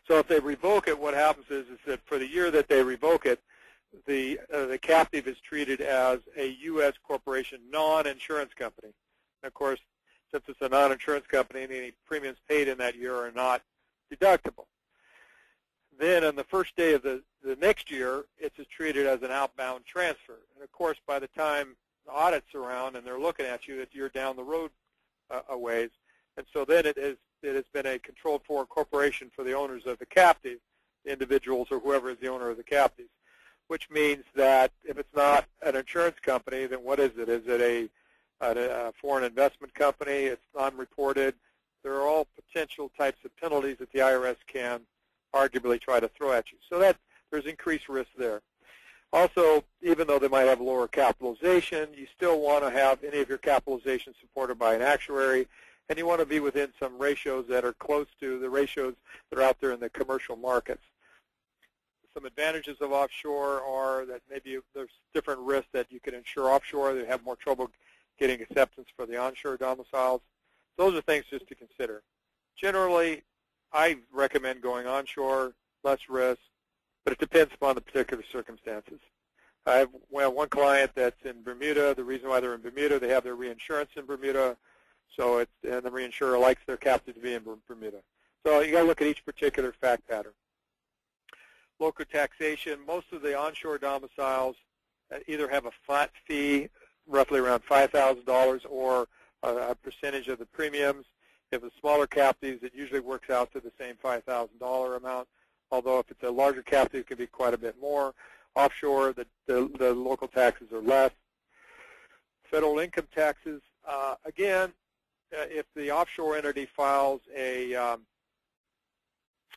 So if they revoke it, what happens is that for the year that they revoke it, the captive is treated as a U.S. corporation, non-insurance company. And of course, since it's a non-insurance company, any premiums paid in that year are not deductible. Then on the first day of the next year, it's treated as an outbound transfer. And of course, by the time the audit's around and they're looking at you, you're down the road a ways. And so then it has been a controlled foreign corporation for the owners of the captive, the individuals or whoever is the owner of the captive, which means that if it's not an insurance company, then what is it? Is it a foreign investment company? It's unreported. There are all potential types of penalties that the IRS can arguably try to throw at you. So that there's increased risk there. Also, even though they might have lower capitalization, you still want to have any of your capitalization supported by an actuary, and you want to be within some ratios that are close to the ratios that are out there in the commercial markets. Some advantages of offshore are that maybe there's different risks that you can insure offshore. They have more trouble getting acceptance for the onshore domiciles. Those are things just to consider. Generally, I recommend going onshore, less risk, but it depends upon the particular circumstances. I have one client that's in Bermuda. The reason why they're in Bermuda, they have their reinsurance in Bermuda, so and the reinsurer likes their captive to be in Bermuda. So you got to look at each particular fact pattern. Local taxation, most of the onshore domiciles either have a flat fee, roughly around $5,000, or a percentage of the premiums. If it's smaller captives, it usually works out to the same $5,000 amount, although if it's a larger captive, it can be quite a bit more. Offshore, the local taxes are less. Federal income taxes, again, if the offshore entity files a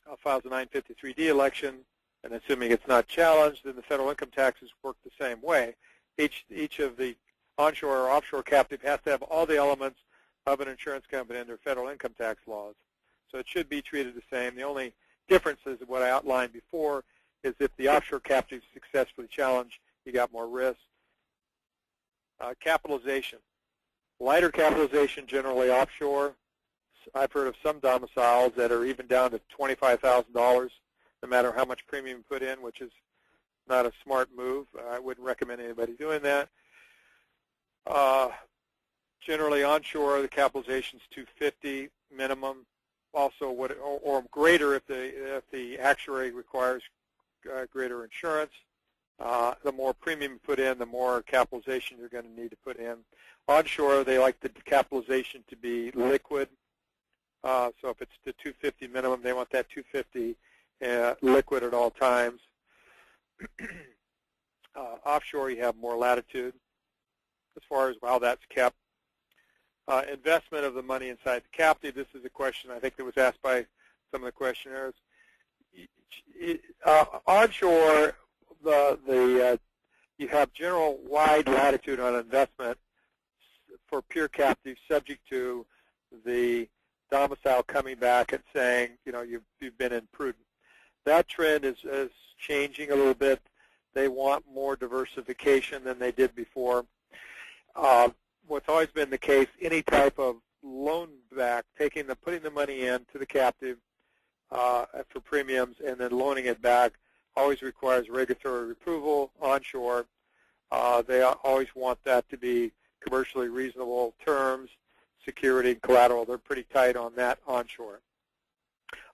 953D election, and assuming it's not challenged, then the federal income taxes work the same way. Each of the onshore or offshore captive has to have all the elements of an insurance company under federal income tax laws. So it should be treated the same. The only difference is what I outlined before is if the offshore captive is successfully challenged, you got more risk. Capitalization. Lighter capitalization generally offshore. I've heard of some domiciles that are even down to $25,000 no matter how much premium you put in, which is not a smart move. I wouldn't recommend anybody doing that. Generally onshore, the capitalization is $250 minimum. Also, or greater if the actuary requires greater insurance. The more premium you put in, the more capitalization you're going to need to put in. Onshore, they like the capitalization to be liquid. So if it's the $250 minimum, they want that $250 liquid at all times. Offshore, you have more latitude as far as how that's kept. Investment of the money inside the captive. This is a question I think that was asked by some of the questionnaires. Onshore, you have general wide latitude on investment for pure captive, subject to the domicile coming back and saying, you know, you've been imprudent. That trend is changing a little bit. They want more diversification than they did before. What's always been the case, any type of loan back, putting the money into the captive for premiums and then loaning it back always requires regulatory approval onshore. They always want that to be commercially reasonable terms, security, and collateral. They're pretty tight on that onshore.